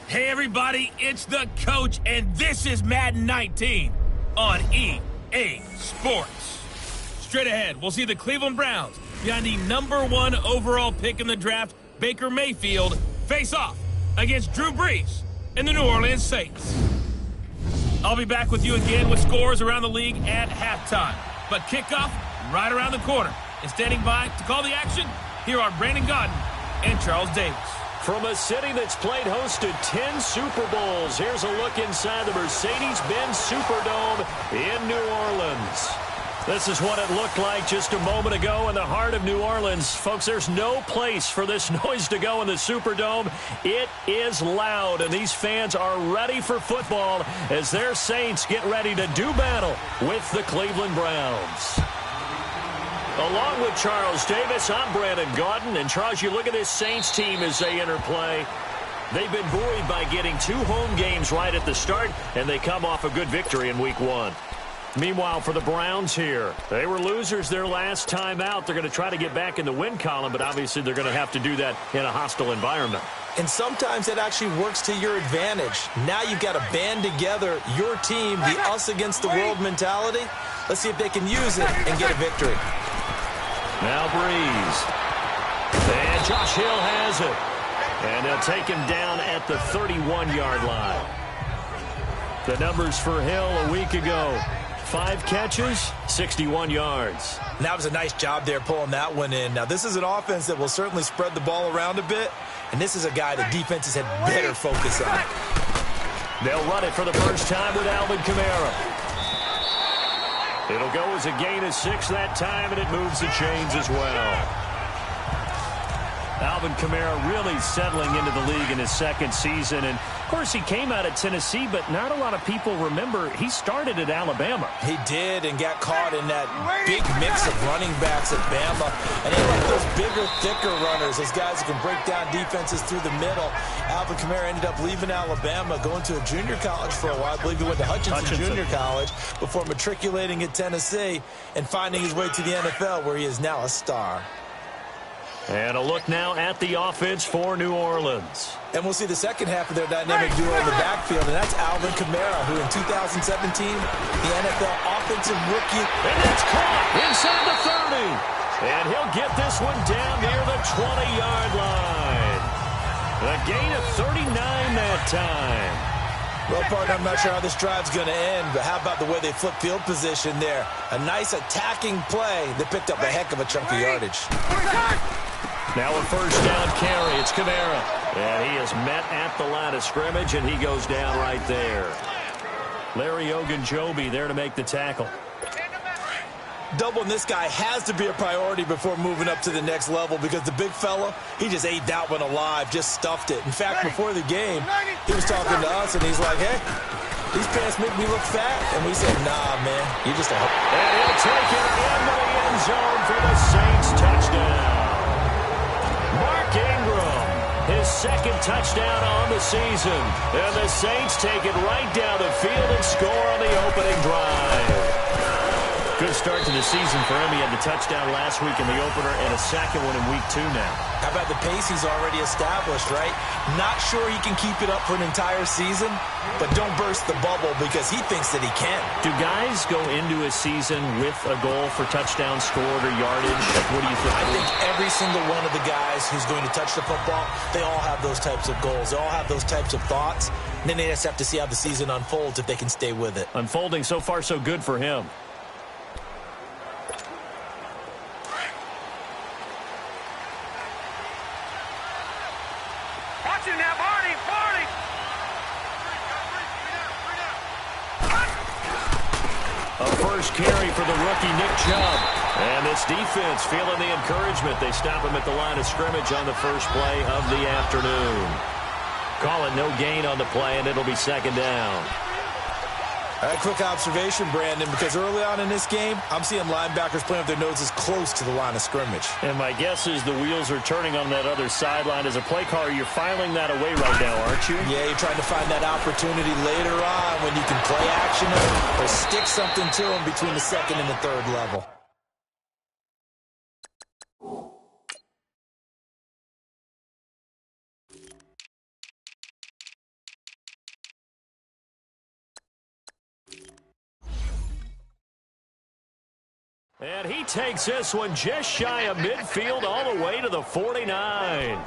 Hey everybody, it's the coach, and this is Madden 19 on EA Sports. Straight ahead, we'll see the Cleveland Browns behind the #1 overall pick in the draft, Baker Mayfield, face off against Drew Brees and the New Orleans Saints. I'll be back with you again with scores around the league at halftime. But kickoff right around the corner. And standing by to call the action, here are Brandon Gaudin and Charles Davis. From a city that's played host to 10 Super Bowls, here's a look inside the Mercedes-Benz Superdome in New Orleans. This is what it looked like just a moment ago in the heart of New Orleans. Folks, there's no place for this noise to go in the Superdome. It is loud, and these fans are ready for football as their Saints get ready to do battle with the Cleveland Browns. Along with Charles Davis, I'm Brandon Gaudin. And Charles, you look at this Saints team as they enter play. They've been buoyed by getting 2 home games right at the start, and they come off a good victory in Week 1. Meanwhile, for the Browns here, they were losers their last time out. They're going to try to get back in the win column, but obviously they're going to have to do that in a hostile environment. And sometimes it actually works to your advantage. Now you've got to band together your team, the us against the world mentality. Let's see if they can use it and get a victory. Now Breeze. And Josh Hill has it. And they'll take him down at the 31-yard line. The numbers for Hill a week ago. 5 catches, 61 yards. And that was a nice job there pulling that one in. Now, this is an offense that will certainly spread the ball around a bit. And this is a guy that defenses had better focus on. They'll run it for the first time with Alvin Kamara. It'll go as a gain of 6 that time, and it moves the chains as well. Alvin Kamara really settling into the league in his second season. And, of course, he came out of Tennessee, but not a lot of people remember he started at Alabama. He did, and got caught in that big mix of running backs at Bama. And they like those bigger, thicker runners, those guys who can break down defenses through the middle. Alvin Kamara ended up leaving Alabama, going to a junior college for a while. I believe he went to Hutchinson Junior College before matriculating at Tennessee and finding his way to the NFL, where he is now a star. And a look now at the offense for New Orleans. And we'll see the second half of their dynamic duo in the backfield, and that's Alvin Kamara, who in 2017, the NFL Offensive Rookie. And it's caught inside the 30. And he'll get this one down near the 20-yard line. A gain of 39 that time. Well, partner, I'm not sure how this drive's going to end, but how about the way they flip field position there? A nice attacking play that picked up a heck of a chunk of yardage. Now a first down carry. It's Kamara. And he is met at the line of scrimmage, and he goes down right there. Larry Ogunjobi there to make the tackle. Doubling this guy has to be a priority before moving up to the next level, because the big fella, he just ate that one alive, just stuffed it. In fact, before the game, he was talking to us, and he's like, hey, these pants make me look fat. And we said, nah, man, you're just a... And he'll take it into the end zone for the Saints touchdown. Mark Ingram, his second touchdown on the season. And the Saints take it right down the field and score on the opening drive. Good start to the season for him. He had the touchdown last week in the opener and a second one in week 2 now. How about the pace he's already established, right? Not sure he can keep it up for an entire season, but don't burst the bubble because he thinks that he can. Do guys go into a season with a goal for touchdown scored or yardage? What do you think? I think every single one of the guys who's going to touch the football, they all have those types of goals. They all have those types of thoughts. And then they just have to see how the season unfolds if they can stay with it. Unfolding so far so good for him. A first carry for the rookie Nick Chubb. And this defense feeling the encouragement. They stop him at the line of scrimmage on the first play of the afternoon. Call it no gain on the play, and it'll be second down. A quick observation, Brandon, because early on in this game, I'm seeing linebackers playing with their noses close to the line of scrimmage. And my guess is the wheels are turning on that other sideline. As a play caller, you're filing that away right now, aren't you? Yeah, you're trying to find that opportunity later on when you can play action or stick something to them between the second and the third level. And he takes this one just shy of midfield all the way to the 49.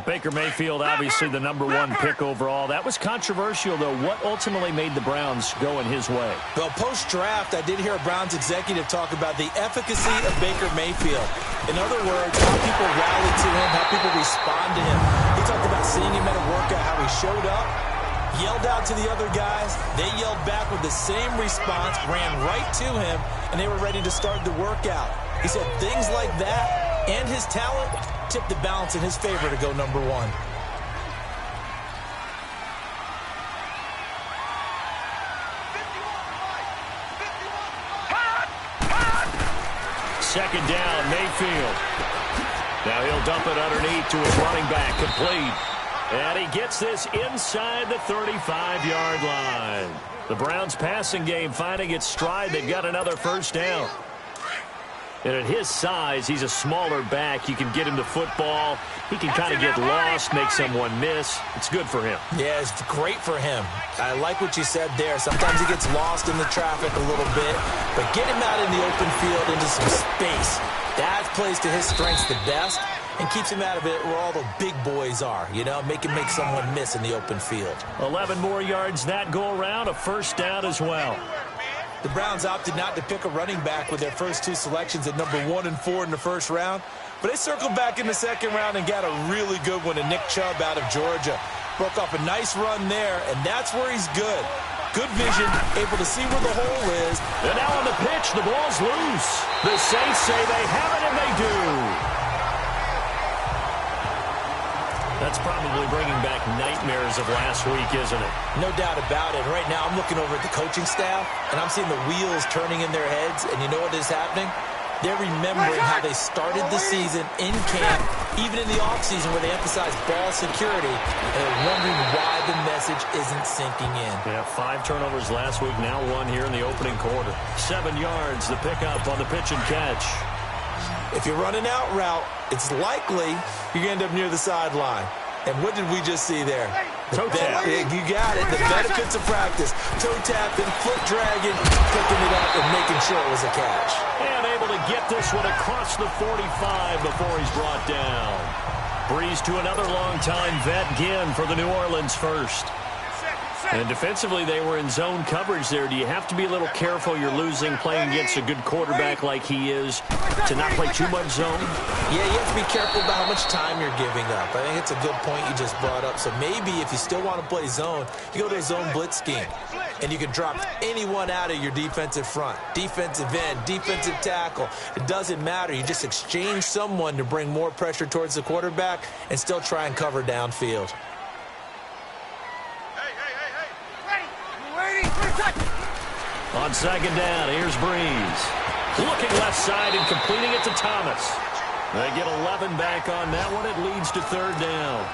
Baker Mayfield, obviously the #1 pick overall. That was controversial, though. What ultimately made the Browns go in his way? Well, post-draft, I did hear a Browns executive talk about the efficacy of Baker Mayfield. In other words, how people rallied to him, how people respond to him. He talked about seeing him at a workout, how he showed up, yelled out to the other guys. They yelled back with the same response, ran right to him, and they were ready to start the workout. He said things like that and his talent tipped the balance in his favor to go #1. Second down, Mayfield. Now he'll dump it underneath to his running back, complete. And he gets this inside the 35-yard line. The Browns passing game finding its stride. They've got another first down. And at his size, he's a smaller back. You can get him to football. He can kind of get lost, make someone miss. It's good for him. Yeah, it's great for him. I like what you said there. Sometimes he gets lost in the traffic a little bit, but get him out in the open field into some space. That plays to his strengths the best and keeps him out of it where all the big boys are, you know, make him make someone miss in the open field. 11 more yards that go around, a first down as well. The Browns opted not to pick a running back with their first 2 selections at #1 and 4 in the first round, but they circled back in the second round and got a really good one in Nick Chubb out of Georgia. Broke off a nice run there, and that's where he's good. Good vision, able to see where the hole is. And now on the pitch, the ball's loose. The Saints say they have it, and they do. That's probably bringing back nightmares of last week, isn't it? No doubt about it. Right now, I'm looking over at the coaching staff, and I'm seeing the wheels turning in their heads, and you know what is happening? They're remembering how they started the season in camp, even in the offseason where they emphasized ball security, and they're wondering why the message isn't sinking in. Yeah, 5 turnovers last week, now 1 here in the opening quarter. 7 yards, the pickup on the pitch and catch. If you're running out route, it's likely you're going to end up near the sideline. And what did we just see there? Toe tap. You got it. The benefits of practice. Toe tapping, foot dragging, picking it up, and making sure it was a catch. And able to get this one across the 45 before he's brought down. Breeze to another long-time vet, Ginn, for the New Orleans first. And defensively, they were in zone coverage there. Do you have to be a little careful? You're losing, playing against a good quarterback like he is, to not play too much zone? Yeah, you have to be careful about how much time you're giving up. I think it's a good point you just brought up. So maybe if you still want to play zone, you go to a zone blitz scheme. And you can drop anyone out of your defensive front. Defensive end, defensive tackle. It doesn't matter. You just exchange someone to bring more pressure towards the quarterback and still try and cover downfield. On second down, here's Breeze. Looking left side and completing it to Thomas. They get 11 back on that one. It leads to third down.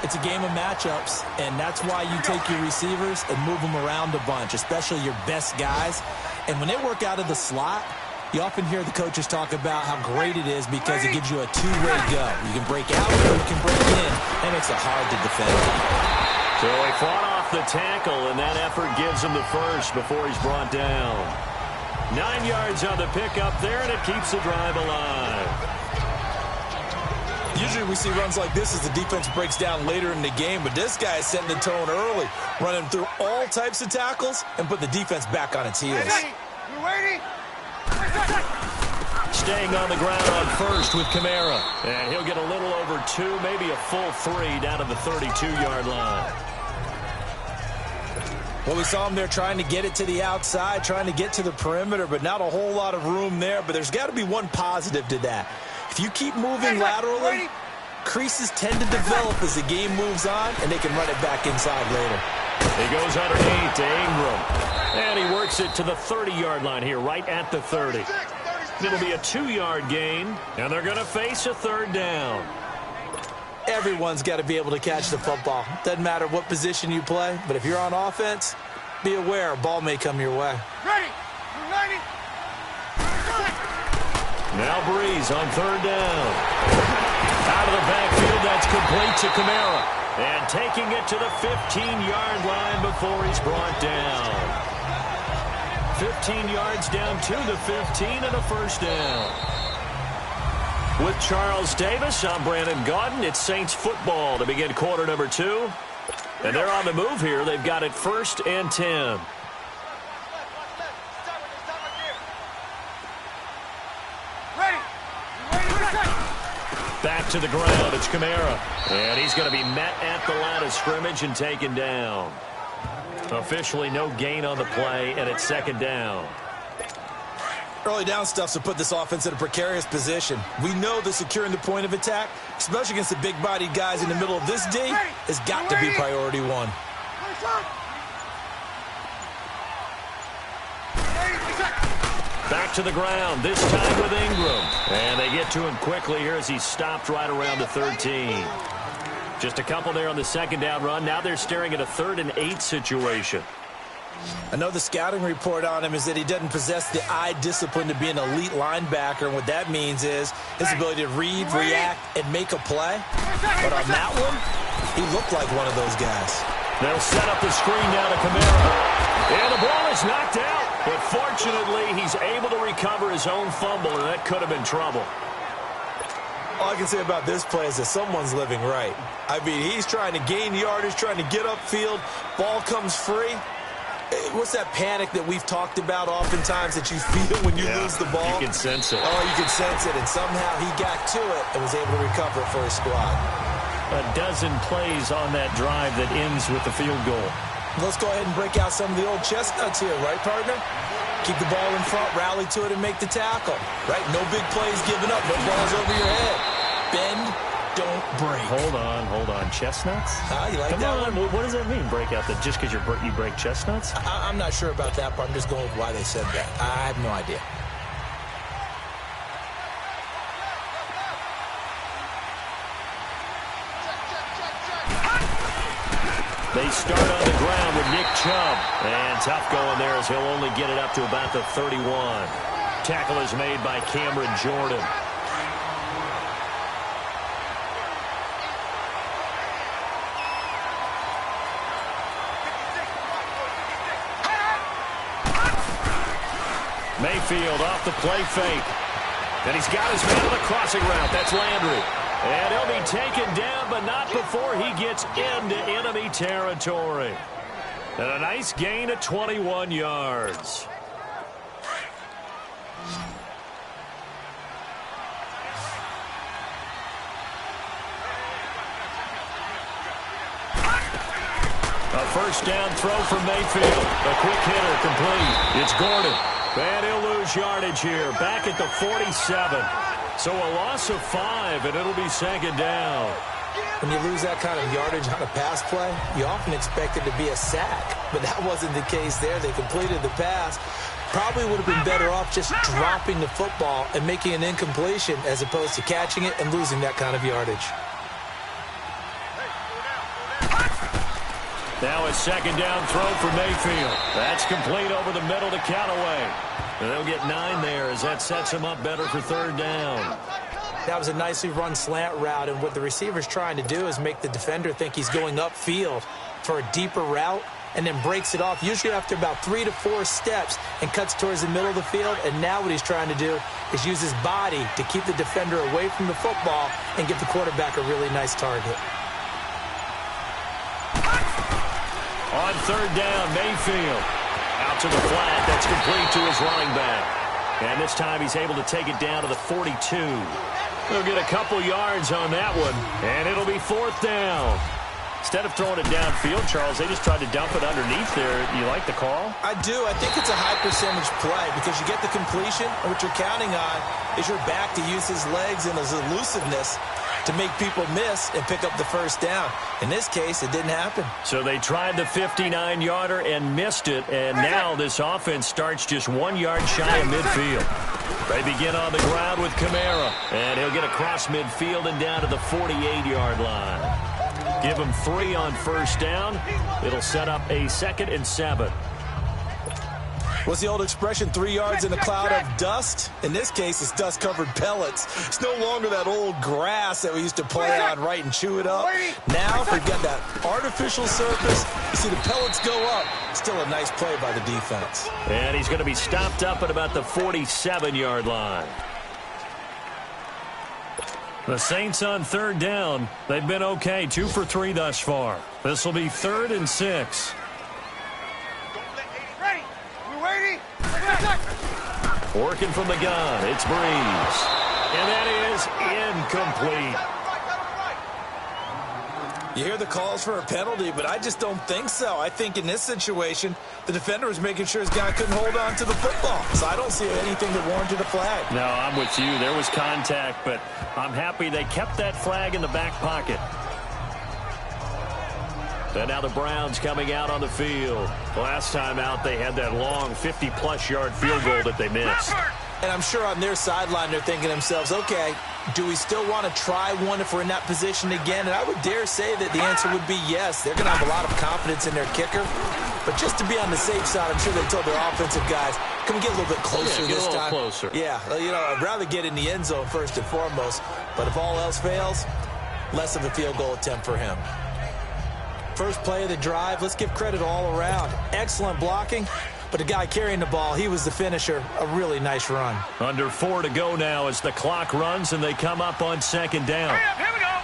It's a game of matchups, and that's why you take your receivers and move them around a bunch, especially your best guys. And when they work out of the slot, you often hear the coaches talk about how great it is because it gives you a two-way go. You can break out or you can break in. That makes it hard to defend. So he fought off the tackle, and that effort gives him the first before he's brought down. 9 yards on the pickup there, and it keeps the drive alive. Usually we see runs like this as the defense breaks down later in the game, but this guy is setting the tone early, running through all types of tackles and put the defense back on its heels. You waiting? Staying on the ground on first with Kamara. And he'll get a little over 2, maybe a full 3 down to the 32-yard line. Well, we saw him there trying to get it to the outside, trying to get to the perimeter, but not a whole lot of room there. But there's got to be one positive to that. If you keep moving laterally, creases tend to develop as the game moves on, and they can run it back inside later. He goes underneath to Ingram. And he works it to the 30-yard line here, right at the 30. It'll be a 2-yard gain, and they're going to face a third down. Everyone's got to be able to catch the football. Doesn't matter what position you play, but if you're on offense, be aware a ball may come your way. Ready? You ready? Now Breeze on third down. Out of the backfield, that's complete to Kamara. And taking it to the 15-yard line before he's brought down. 15 yards down to the 15 and a first down. With Charles Davis, I'm Brandon Gaudin. It's Saints football to begin quarter number 2. And they're on the move here. They've got it 1st and 10. Back to the ground, it's Kamara. And he's going to be met at the line of scrimmage and taken down. Officially no gain on the play, and it's 2nd down. Early down stuff's to put this offense in a precarious position. We know that securing the point of attack, especially against the big-bodied guys in the middle of this D, has got to be priority 1. Back to the ground, this time with Ingram. And they get to him quickly here as he stopped right around the 13. Just a couple there on the 2nd down run. Now they're staring at a 3rd and 8 situation. I know the scouting report on him is that he doesn't possess the eye discipline to be an elite linebacker. And what that means is his ability to read, react, and make a play. But on that one, he looked like one of those guys. They'll set up the screen now to Kamara. And the ball is knocked out. But fortunately, he's able to recover his own fumble, and that could have been trouble. All I can say about this play is that someone's living right. I mean, he's trying to gain yardage, trying to get upfield. Ball comes free. What's that panic that we've talked about oftentimes that you feel when you lose the ball? You can sense it. Oh, you can sense it. And somehow he got to it and was able to recover it for his squad. A dozen plays on that drive that ends with the field goal. Let's go ahead and break out some of the old chestnuts here, right, partner? Keep the ball in front, rally to it, and make the tackle. Right? No big plays given up, no balls over your head. Bend, don't break. Hold on. Chestnuts? You like Come that on. one? What does that mean, break out? That just because you break chestnuts? I'm not sure about that, but I'm just going with why they said that. I have no idea. They start on the ground with Nick Chubb. And tough going there as he'll only get it up to about the 31. Tackle is made by Cameron Jordan. Mayfield off the play fake. And he's got his man on the crossing route. That's Landry. And he'll be taken down, but not before he gets into enemy territory. And a nice gain of 21 yards. A first down throw from Mayfield. A quick hitter complete. It's Gordon. And he'll lose yardage here. Back at the 47. So a loss of 5, and it'll be 2nd down. When you lose that kind of yardage on a pass play, you often expect it to be a sack. But that wasn't the case there. They completed the pass. Probably would have been better off just dropping the football and making an incompletion as opposed to catching it and losing that kind of yardage. Now a second down throw for Mayfield. That's complete over the middle to Callaway. And they'll get 9 there as that sets him up better for third down. That was a nicely run slant route, and what the receiver's trying to do is make the defender think he's going upfield for a deeper route and then breaks it off, usually after about 3 to 4 steps, and cuts towards the middle of the field. And now what he's trying to do is use his body to keep the defender away from the football and give the quarterback a really nice target. On third down, Mayfield. Out to the flat. That's complete to his running back. And this time he's able to take it down to the 42. He'll get a couple yards on that one, and it'll be fourth down. Instead of throwing it downfield, Charles, they just tried to dump it underneath there. You like the call? I do. I think it's a high percentage play because you get the completion, and what you're counting on is your back to use his legs and his elusiveness to make people miss and pick up the first down. In this case, it didn't happen. So they tried the 59-yarder and missed it, and now this offense starts just 1 yard shy of midfield. They begin on the ground with Kamara, and he'll get across midfield and down to the 48-yard line. Give him 3 on first down. It'll set up a 2nd and 7. What's the old expression, 3 yards in a cloud of dust? In this case, it's dust-covered pellets. It's no longer that old grass that we used to play on, right, and chew it up. Now, we've got that artificial surface. You see the pellets go up. Still a nice play by the defense. And he's going to be stopped up at about the 47-yard line. The Saints on third down. They've been okay, 2 for 3 thus far. This will be 3rd and 6. Working from the gun, it's Breeze. And that is incomplete. You hear the calls for a penalty, but I just don't think so. I think in this situation, the defender was making sure his guy couldn't hold on to the football. So I don't see anything that warranted a flag. No, I'm with you. There was contact, but I'm happy they kept that flag in the back pocket. And now the Browns coming out on the field. Last time out, they had that long 50-plus yard field goal that they missed. And I'm sure on their sideline, they're thinking to themselves, okay, do we still want to try one if we're in that position again? And I would dare say that the answer would be yes. They're going to have a lot of confidence in their kicker. But just to be on the safe side, I'm sure they told their offensive guys, can we get a little bit closer this time? Closer. Yeah, you know, I'd rather get in the end zone first and foremost. But if all else fails, less of a field goal attempt for him. First play of the drive, let's give credit all around. Excellent blocking, but the guy carrying the ball, he was the finisher. A really nice run. Under 4 to go now as the clock runs and they come up on second down. Here we go.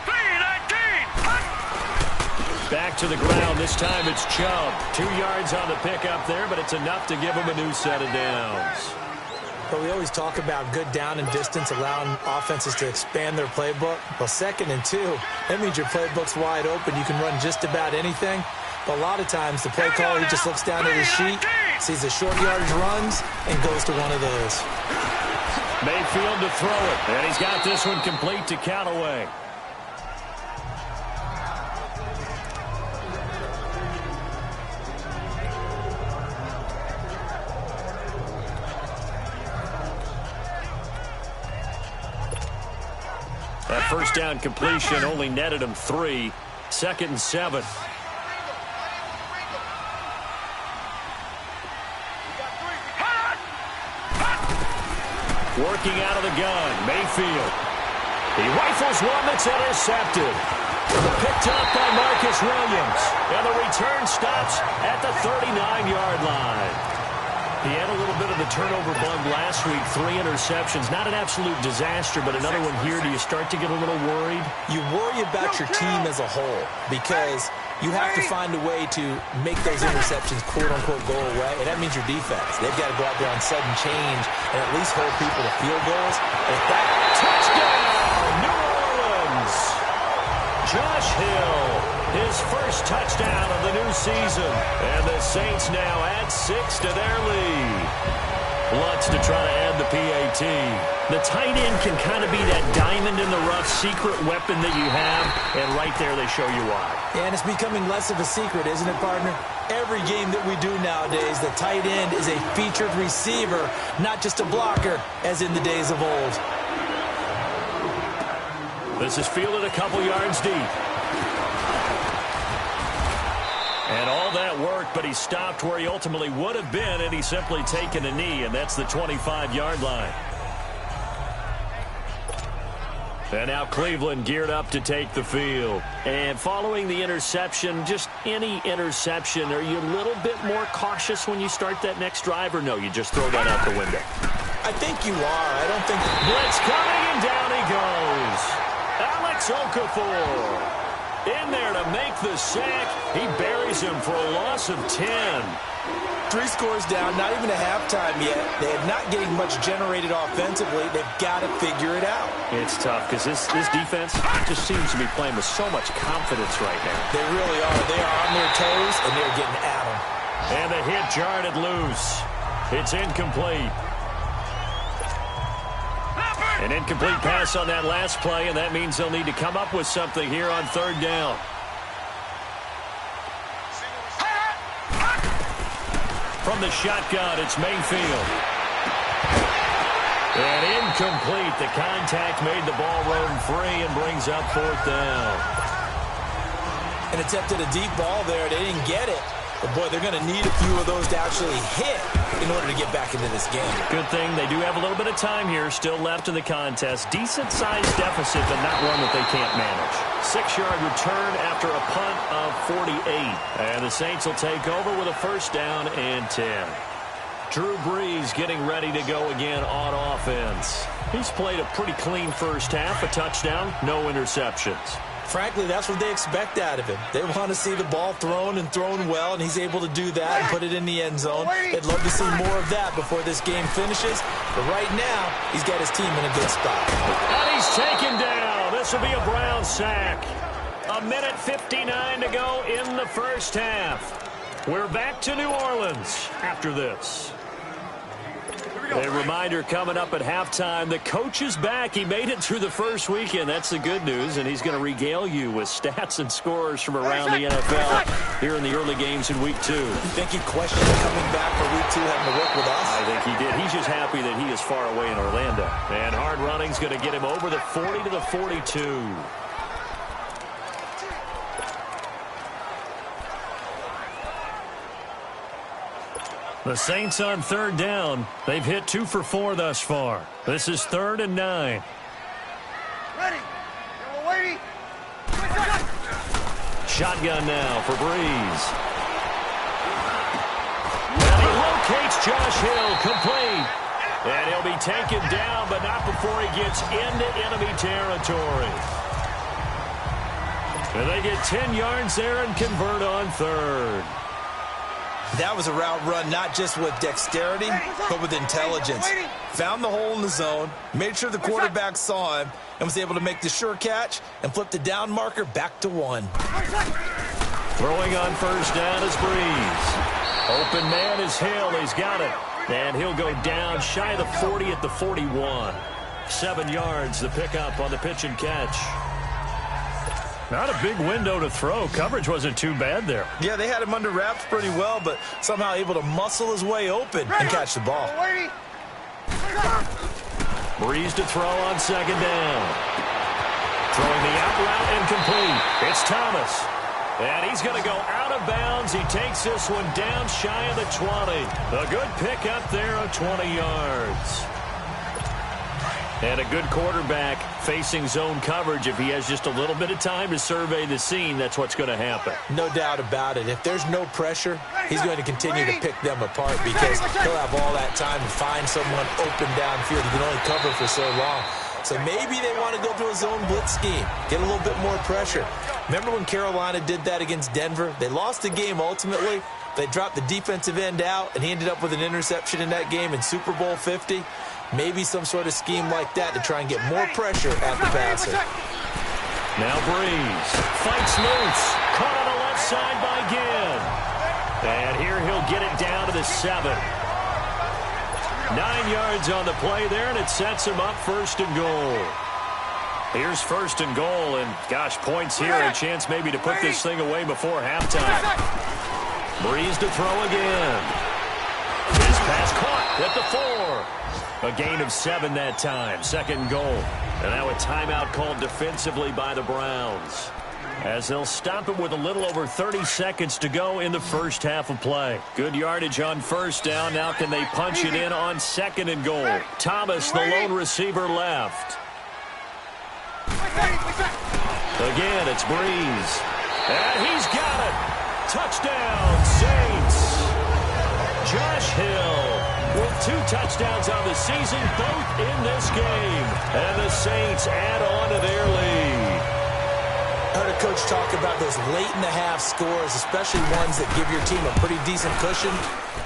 3-19. Back to the ground. This time it's Chubb. 2 yards on the pickup there, but it's enough to give him a new set of downs. But we always talk about good down and distance, allowing offenses to expand their playbook. Well, 2nd and 2, that means your playbook's wide open. You can run just about anything. But a lot of times, the play caller, he just looks down at his sheet, sees the short yardage runs, and goes to one of those. Mayfield to throw it, and he's got this one complete to Callaway. That first down completion only netted him 3. 2nd and 7. Working out of the gun, Mayfield. He rifles one that's intercepted. Picked up by Marcus Williams. And the return stops at the 39-yard line. He had a little bit of the turnover bug last week. 3 interceptions. Not an absolute disaster, but another one here. Do you start to get a little worried? You worry about your team as a whole because you have to find a way to make those interceptions, quote-unquote, go away. And that means your defense. They've got to go out there on sudden change and at least hold people to field goals. And if that Touchdown, New Orleans! Josh Hill, his first touchdown of the new season. And the Saints now add 6 to their lead. Lutz to try to add the PAT. The tight end can kind of be that diamond in the rough secret weapon that you have, and right there they show you why. And it's becoming less of a secret, isn't it, partner? Every game that we do nowadays, the tight end is a featured receiver, not just a blocker, as in the days of old. This is fielded a couple yards deep. And all that work, but he stopped where he ultimately would have been, and he's simply taken a knee, and that's the 25-yard line. And now Cleveland geared up to take the field. And following the interception, just any interception, are you a little bit more cautious when you start that next drive, or no, you just throw that out the window? I think you are. I don't think... Blitz coming, and down he goes. Alex Okafor in there to make the sack. He buries him for a loss of 10. 3 scores down, not even a halftime yet. They are not getting much generated offensively. They've got to figure it out. It's tough because this defense just seems to be playing with so much confidence right now. They really are. They are on their toes, and they're getting at them. And the hit jarred it loose. It's incomplete. An incomplete pass on that last play, and that means they'll need to come up with something here on 3rd down. From the shotgun, it's Mayfield. And incomplete. The contact made the ball roam free and brings up 4th down. And attempted a deep ball there. They didn't get it. But, boy, they're going to need a few of those to actually hit in order to get back into this game. Good thing they do have a little bit of time here still left in the contest. Decent-sized deficit, but not one that they can't manage. 6-yard return after a punt of 48. And the Saints will take over with a 1st down and 10. Drew Brees getting ready to go again on offense. He's played a pretty clean first half, a touchdown, no interceptions. Frankly, that's what they expect out of him. They want to see the ball thrown and thrown well, and he's able to do that and put it in the end zone. They'd love to see more of that before this game finishes. But right now, he's got his team in a good spot. And he's taken down. This will be a Brown sack. 1:59 to go in the first half. We're back to New Orleans after this. A reminder coming up at halftime, the coach is back. He made it through the first weekend. That's the good news, and he's going to regale you with stats and scores from around the NFL here in the early games in Week 2. You think he questioned coming back for Week 2 having to work with us? I think he did. He's just happy that he is far away in Orlando. And hard running's going to get him over the 40 to the 42. The Saints on 3rd down. They've hit 2 for 4 thus far. This is 3rd and 9. Ready. We're waiting. Shotgun now for Brees. And he locates Josh Hill, complete. And he'll be taken down, but not before he gets into enemy territory. And they get 10 yards there and convert on 3rd. That was a route run not just with dexterity, but with intelligence. Found the hole in the zone, made sure the quarterback saw him, and was able to make the sure catch and flip the down marker back to 1. Throwing on 1st down is Brees. Open man is Hill. He's got it. And he'll go down shy of the 40 at the 41. 7 yards, the pickup on the pitch and catch. Not a big window to throw. Coverage wasn't too bad there. Yeah, they had him under wraps pretty well, but somehow able to muscle his way open and catch the ball. Brees to throw on 2nd down. Throwing the out route incomplete. It's Thomas. And he's going to go out of bounds. He takes this one down shy of the 20. A good pickup there of 20 yards. And a good quarterback facing zone coverage. If he has just a little bit of time to survey the scene, that's what's going to happen. No doubt about it. If there's no pressure, he's going to continue to pick them apart because he'll have all that time to find someone open downfield. He can only cover for so long. So maybe they want to go to a zone blitz scheme, get a little bit more pressure. Remember when Carolina did that against Denver? They lost the game ultimately. They dropped the defensive end out, and he ended up with an interception in that game in Super Bowl 50. Maybe some sort of scheme like that to try and get more pressure at the passer. Now Brees fights loose. Caught on the left side by Ginn. And here he'll get it down to the 7. 9 yards on the play there, and it sets him up 1st and goal. Here's 1st and goal, and gosh, points here, a chance maybe to put this thing away before halftime. Brees to throw again. This pass caught at the 4. A gain of 7 that time, 2nd and goal. And now a timeout called defensively by the Browns. As they'll stop it with a little over 30 seconds to go in the first half of play. Good yardage on first down. Now can they punch it in on second and goal? Thomas, the lone receiver, left. Again, it's Breeze. And he's got it. Touchdown, Saints. Josh Hill with 2 touchdowns on the season, both in this game. And the Saints add on to their lead. I heard a coach talk about those late-in-the-half scores, especially ones that give your team a pretty decent cushion.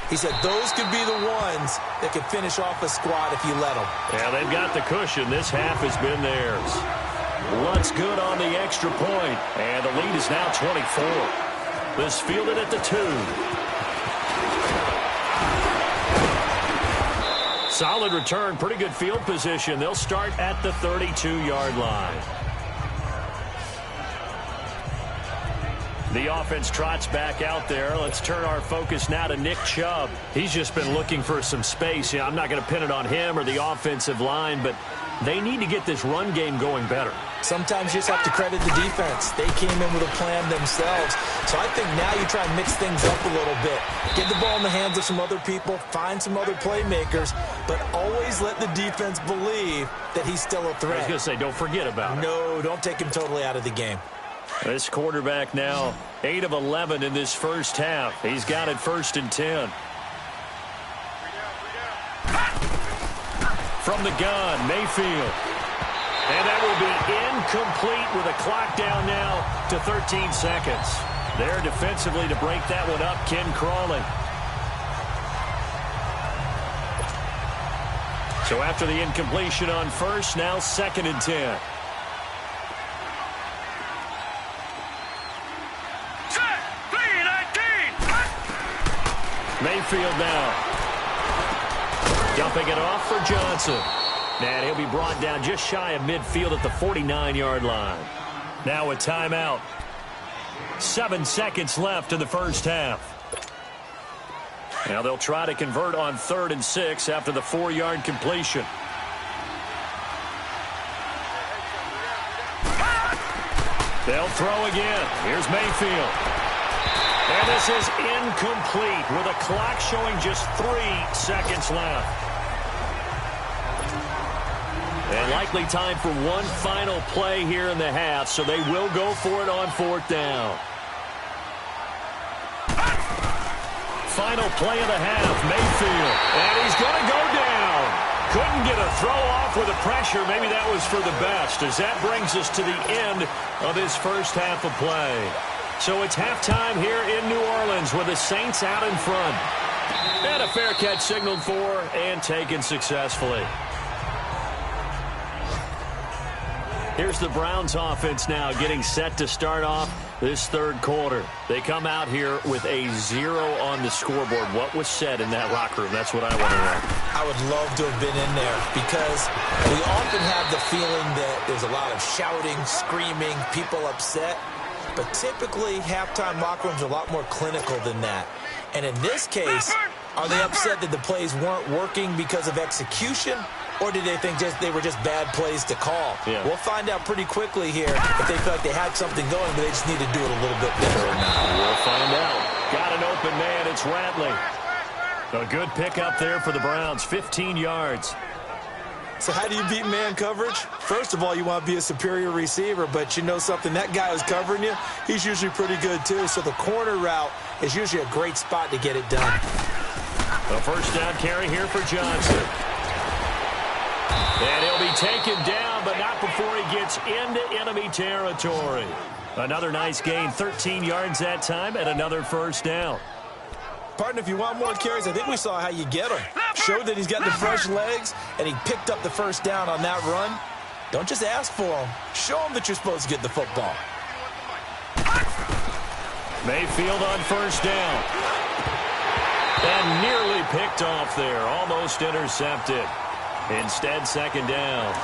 He said those could be the ones that could finish off a squad if you let them. Yeah, they've got the cushion. This half has been theirs. Lutz good on the extra point, and the lead is now 24. This fielded at the 2. Solid return, pretty good field position. They'll start at the 32-yard line. The offense trots back out there. Let's turn our focus now to Nick Chubb. He's just been looking for some space. I'm not going to pin it on him or the offensive line, but they need to get this run game going better. Sometimes you just have to credit the defense. They came in with a plan themselves. So I think now you try and mix things up a little bit. Get the ball in the hands of some other people, find some other playmakers, but always let the defense believe that he's still a threat. I was going to say, don't forget about it. No, don't take him totally out of the game. This quarterback now 8 of 11 in this first half. He's got it 1st and 10. From the gun, Mayfield. And that will be incomplete with a clock down now to 13 seconds. There defensively to break that one up, Ken Crawley. So after the incompletion on first, now 2nd and 10. Mayfield now. Dumping it off for Johnson. And he'll be brought down just shy of midfield at the 49-yard line. Now a timeout. 7 seconds left in the first half. Now they'll try to convert on 3rd and 6 after the 4-yard completion. They'll throw again. Here's Mayfield. And this is incomplete with a clock showing just 3 seconds left. And likely time for one final play here in the half, so they will go for it on 4th down. Final play of the half, Mayfield. And he's going to go down. Couldn't get a throw off with the pressure. Maybe that was for the best, as that brings us to the end of this first half of play. So it's halftime here in New Orleans with the Saints out in front. And a fair catch signaled for and taken successfully. Here's the Browns offense now getting set to start off this 3rd quarter. They come out here with a 0 on the scoreboard. What was said in that locker room? That's what I want to know. I would love to have been in there because we often have the feeling that there's a lot of shouting, screaming, people upset. But typically, halftime locker rooms are a lot more clinical than that. And in this case, are they upset that the plays weren't working because of execution? Or did they think they were just bad plays to call? Yeah. We'll find out pretty quickly here if they feel like they had something going, but they just need to do it a little bit better or not. We'll find out. Got an open man. It's Ratley. A good pickup there for the Browns. 15 yards. So how do you beat man coverage? First of all, you want to be a superior receiver, but you know something, that guy who's covering you, he's usually pretty good too. So the corner route is usually a great spot to get it done. A first down carry here for Johnson. And he'll be taken down, but not before he gets into enemy territory. Another nice gain, 13 yards that time, and another first down. Partner, if you want more carries, I think we saw how you get them. Showed that he's got the fresh legs, and he picked up the first down on that run. Don't just ask for them. Show them that you're supposed to get the football. Mayfield on first down. And nearly picked off there, almost intercepted. Instead, 2nd down.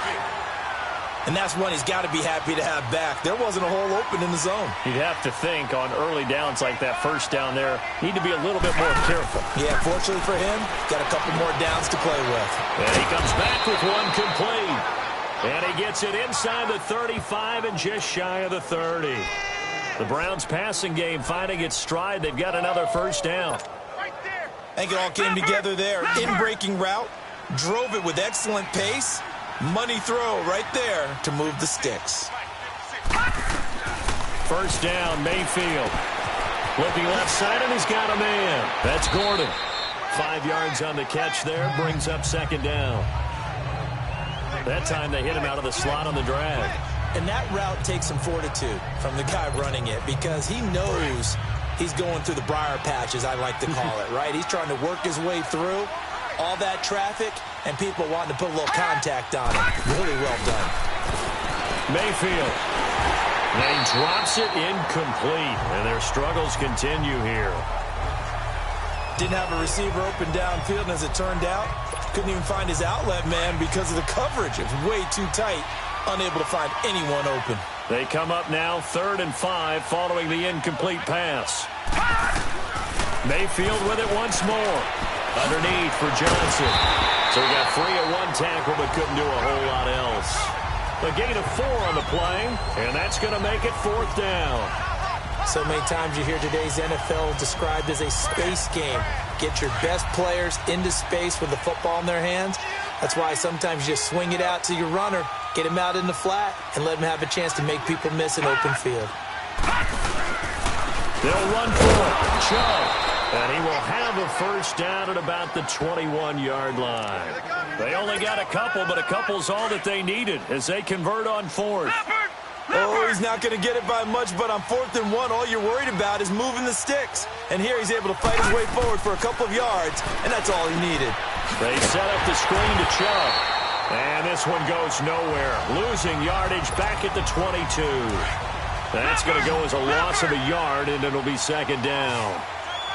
And that's one he's got to be happy to have back. There wasn't a hole open in the zone. You'd have to think on early downs like that first down there, need to be a little bit more careful. Yeah, fortunately for him, got a couple more downs to play with. And he comes back with one complete. And he gets it inside the 35 and just shy of the 30. The Browns passing game finding its stride. They've got another first down. I think it all came together there. In-breaking route, drove it with excellent pace. Money throw right there to move the sticks. First down, Mayfield. Looking left side, and he's got a man. That's Gordon. 5 yards on the catch there, brings up second down. That time they hit him out of the slot on the drag. And that route takes some fortitude from the guy running it because he knows he's going through the briar patch, as I like to call it, right? He's trying to work his way through all that traffic and people wanting to put a little contact on him. Really well done. Mayfield. And he drops it incomplete. And their struggles continue here. Didn't have a receiver open downfield, and as it turned out, couldn't even find his outlet man because of the coverage. It was way too tight. Unable to find anyone open. They come up now 3rd and 5 following the incomplete pass. Mayfield with it once more. Underneath for Johnson. So he got free at one tackle but couldn't do a whole lot else. A gain of 4 on the play, and that's going to make it 4th down. So many times you hear today's NFL described as a space game. Get your best players into space with the football in their hands. That's why sometimes you just swing it out to your runner, get him out in the flat, and let him have a chance to make people miss an open field. They'll run for it. Chubb. And he will have a first down at about the 21-yard line. They only got a couple, but a couple's all that they needed as they convert on 4th. Oh, he's not going to get it by much, but on 4th and 1, all you're worried about is moving the sticks. And here he's able to fight his way forward for a couple of yards, and that's all he needed. They set up the screen to Chubb. And this one goes nowhere. Losing yardage back at the 22. That's going to go as a loss of a yard, and it'll be second down.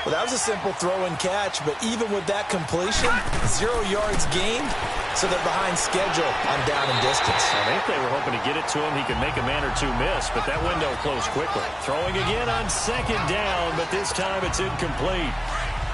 Well, that was a simple throw and catch, but even with that completion, 0 yards gained, so they're behind schedule on down and distance. I think they were hoping to get it to him. He could make a man or two miss, but that window closed quickly. Throwing again on second down, but this time it's incomplete.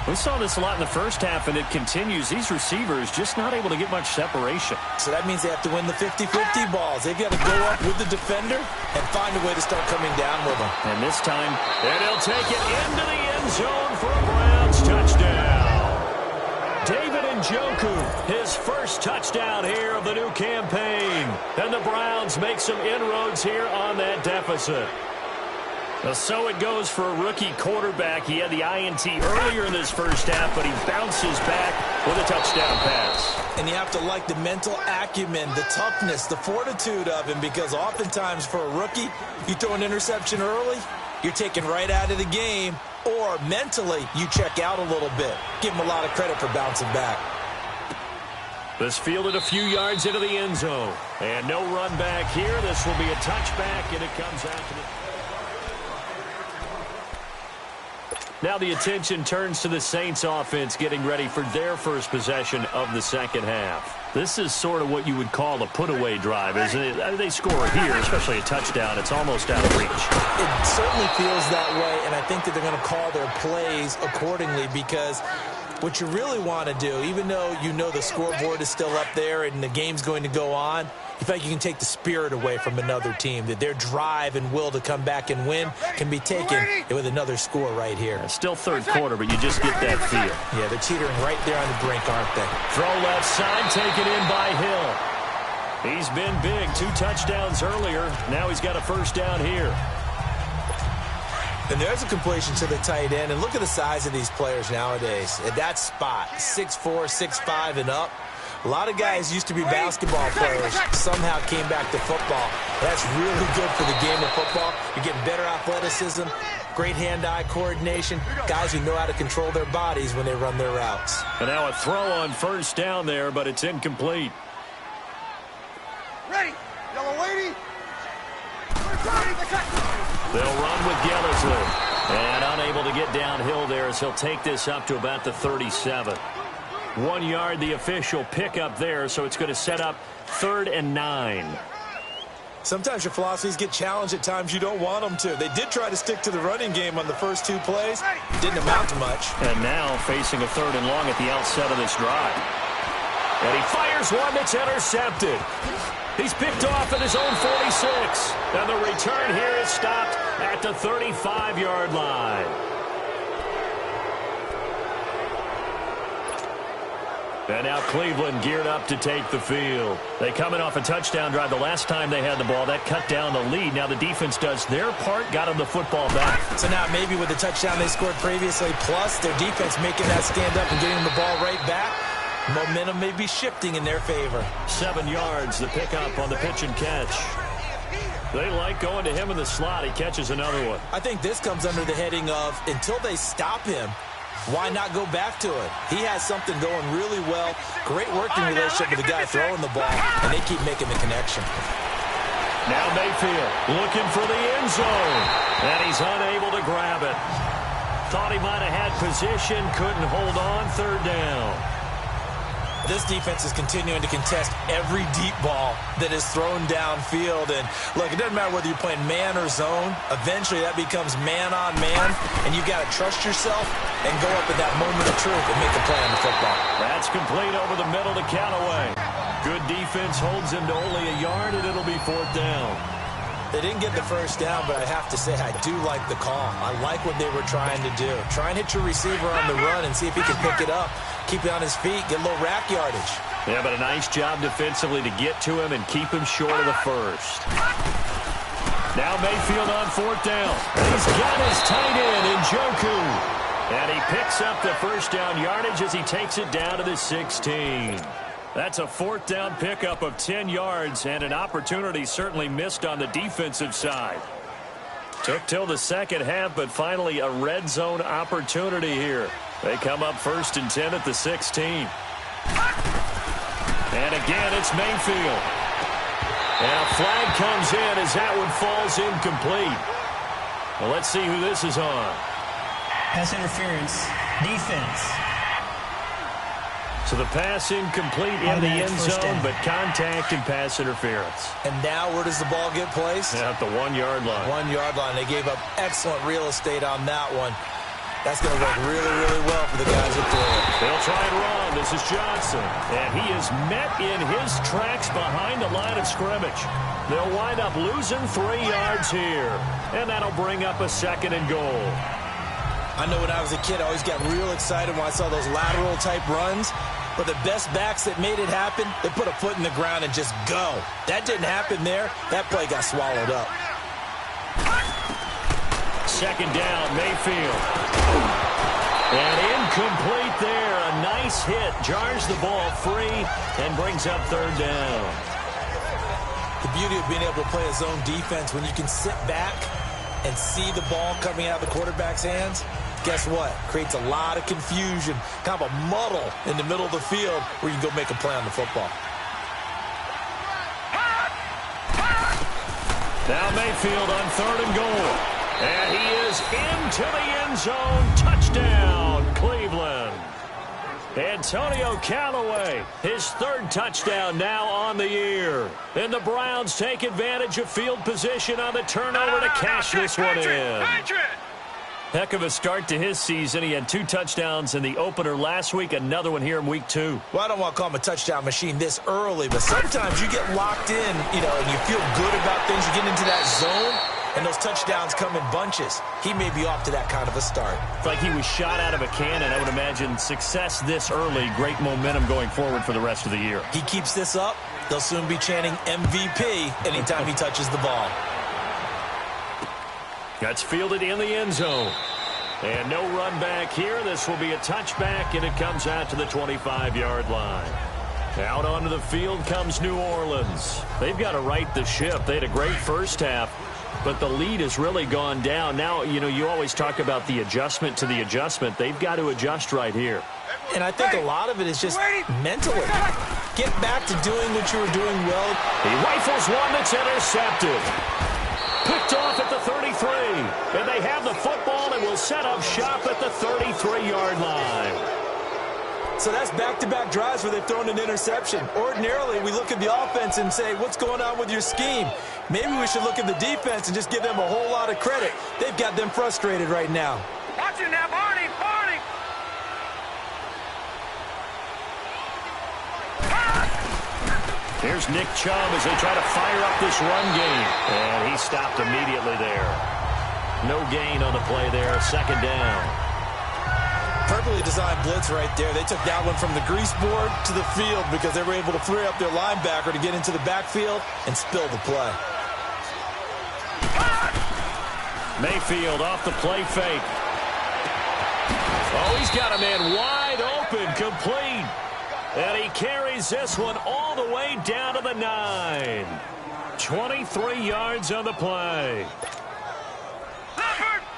We saw this a lot in the first half, and it continues. These receivers just not able to get much separation. So that means they have to win the 50-50 balls. They've got to go up with the defender and find a way to start coming down with them. And this time, and he'll take it into the end zone for a Browns touchdown. David Njoku, his first touchdown here of the new campaign. And the Browns make some inroads here on that deficit. So it goes for a rookie quarterback. He had the INT earlier in this first half, but he bounces back with a touchdown pass. And you have to like the mental acumen, the toughness, the fortitude of him, because oftentimes for a rookie, you throw an interception early, you're taken right out of the game, or mentally you check out a little bit. Give him a lot of credit for bouncing back. This fielded a few yards into the end zone. And no run back here. This will be a touchback, and it comes out to the... Now the attention turns to the Saints offense getting ready for their first possession of the second half. This is sort of what you would call a put-away drive, isn't it? They score here, especially a touchdown. It's almost out of reach. It certainly feels that way, and I think that they're going to call their plays accordingly because what you really want to do, even though you know the scoreboard is still up there and the game's going to go on, you feel like you can take the spirit away from another team, that their drive and will to come back and win can be taken with another score right here. Still third quarter, but you just get that feel. Yeah, they're teetering right there on the brink, aren't they? Throw left side, taken in by Hill. He's been big, 2 touchdowns earlier. Now he's got a first down here. And there's a completion to the tight end. And look at the size of these players nowadays. At that spot, 6'4", 6'5", and up. A lot of guys used to be basketball players, somehow came back to football. That's really good for the game of football. You're getting better athleticism, great hand-eye coordination, guys who know how to control their bodies when they run their routes. And now a throw on first down there, but it's incomplete. Ready, yellow lady. They'll run with Gillisley. And unable to get downhill there as he'll take this up to about the 37. 1 yard, the official pickup there, so it's going to set up 3rd and 9. Sometimes your philosophies get challenged at times you don't want them to. They did try to stick to the running game on the first 2 plays. Didn't amount to much. And now facing a 3rd and long at the outset of this drive. And he fires one that's intercepted. He's picked off at his own 46. And the return here is stopped at the 35-yard line. And now Cleveland geared up to take the field. They come in off a touchdown drive the last time they had the ball. That cut down the lead. Now the defense does their part, got them the football back. So now maybe with the touchdown they scored previously, plus their defense making that stand up and getting the ball right back, momentum may be shifting in their favor. 7 yards, the pickup on the pitch and catch. They like going to him in the slot. He catches another one. I think this comes under the heading of until they stop him, why not go back to it? He has something going really well. Great working relationship with the guy throwing the ball, and they keep making the connection. Now Mayfield looking for the end zone, and he's unable to grab it. Thought he might have had position, couldn't hold on, third down. This defense is continuing to contest every deep ball that is thrown downfield. And, look, it doesn't matter whether you're playing man or zone. Eventually, that becomes man-on-man, and you've got to trust yourself and go up at that moment of truth and make a play on the football. That's complete over the middle to Callaway. Good defense holds him to only a yard, and it'll be fourth down. They didn't get the first down, but I have to say I do like the call. I like what they were trying to do. Try and hit your receiver on the run and see if he can pick it up. Keep it on his feet, get a little rack yardage. Yeah, but a nice job defensively to get to him and keep him short of the first. Now Mayfield on fourth down. He's got his tight end in Njoku. And he picks up the first down yardage as he takes it down to the 16. That's a fourth down pickup of 10 yards and an opportunity certainly missed on the defensive side. Took till the second half, but finally a red zone opportunity here. They come up first and 10 at the 16. And again, it's Mayfield. And a flag comes in as that one falls incomplete. Well, let's see who this is on. Pass interference, defense. So the pass incomplete in the end zone, but contact and pass interference. And now where does the ball get placed? At the 1 yard line. 1 yard line. They gave up excellent real estate on that one. That's going to work really, really well for the guys that throw it. They'll try and run. This is Johnson. And he is met in his tracks behind the line of scrimmage. They'll wind up losing 3 yards here. And that'll bring up a second and goal. I know when I was a kid, I always got real excited when I saw those lateral-type runs. But the best backs that made it happen, they put a foot in the ground and just go. That didn't happen there. That play got swallowed up. Second down, Mayfield. And incomplete there. A nice hit. Jars the ball free and brings up third down. The beauty of being able to play a zone defense when you can sit back and see the ball coming out of the quarterback's hands, guess what? Creates a lot of confusion, kind of a muddle in the middle of the field where you can go make a play on the football. Now Mayfield on third and goal. And he is into the end zone. Touchdown, Cleveland. Antonio Callaway, his third touchdown now on the year. And the Browns take advantage of field position on the turnover to cash this one in. Heck of a start to his season. He had 2 touchdowns in the opener last week, another one here in week 2. Well, I don't want to call him a touchdown machine this early, but sometimes you get locked in, and you feel good about things. You get into that zone, and those touchdowns come in bunches. He may be off to that kind of a start. It's like he was shot out of a cannon. I would imagine success this early, great momentum going forward for the rest of the year. He keeps this up, they'll soon be chanting MVP anytime he touches the ball. That's fielded in the end zone. And no run back here. This will be a touchback, and it comes out to the 25-yard line. Out onto the field comes New Orleans. They've got to right the ship. They had a great first half, but the lead has really gone down. Now, you always talk about the adjustment to the adjustment. They've got to adjust right here. And I think a lot of it is just mentally. Get back to doing what you were doing well. He rifles one that's intercepted. Picked off at the 33. And they have the football and will set up shop at the 33-yard line. So that's back-to-back drives where they've thrown an interception. Ordinarily, we look at the offense and say, what's going on with your scheme? Maybe we should look at the defense and just give them a whole lot of credit. They've got them frustrated right now. Watch it now, Barney! Barney! Here's Nick Chubb as they try to fire up this run game. And he stopped immediately there. No gain on the play there. Second down. Perfectly designed blitz right there. They took that one from the grease board to the field because they were able to free up their linebacker to get into the backfield and spill the play. Mayfield off the play fake. Oh, he's got a man wide open, complete. And he carries this one all the way down to the 9. 23 yards on the play.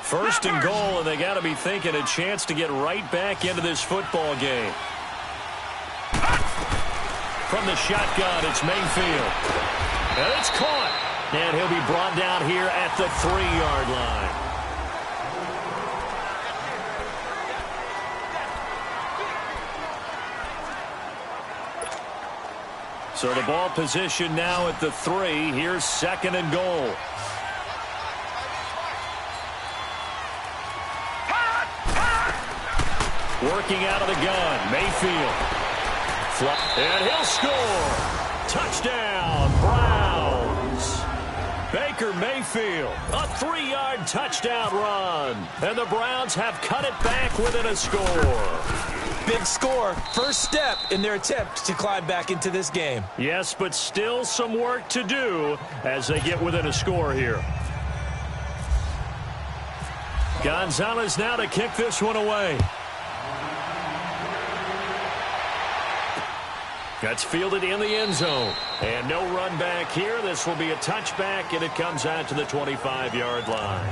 First and goal, and they got to be thinking a chance to get right back into this football game. From the shotgun, it's Mayfield. And it's caught. And he'll be brought down here at the 3-yard line. So the ball position now at the 3. Here's second and goal. Working out of the gun, Mayfield. And he'll score. Touchdown, Browns. Baker Mayfield, a 3-yard touchdown run. And the Browns have cut it back within a score. Big score. First step in their attempt to climb back into this game. Yes, but still some work to do as they get within a score here. Gonzalez now to kick this one away. That's fielded in the end zone. And no run back here. This will be a touchback, and it comes out to the 25-yard line.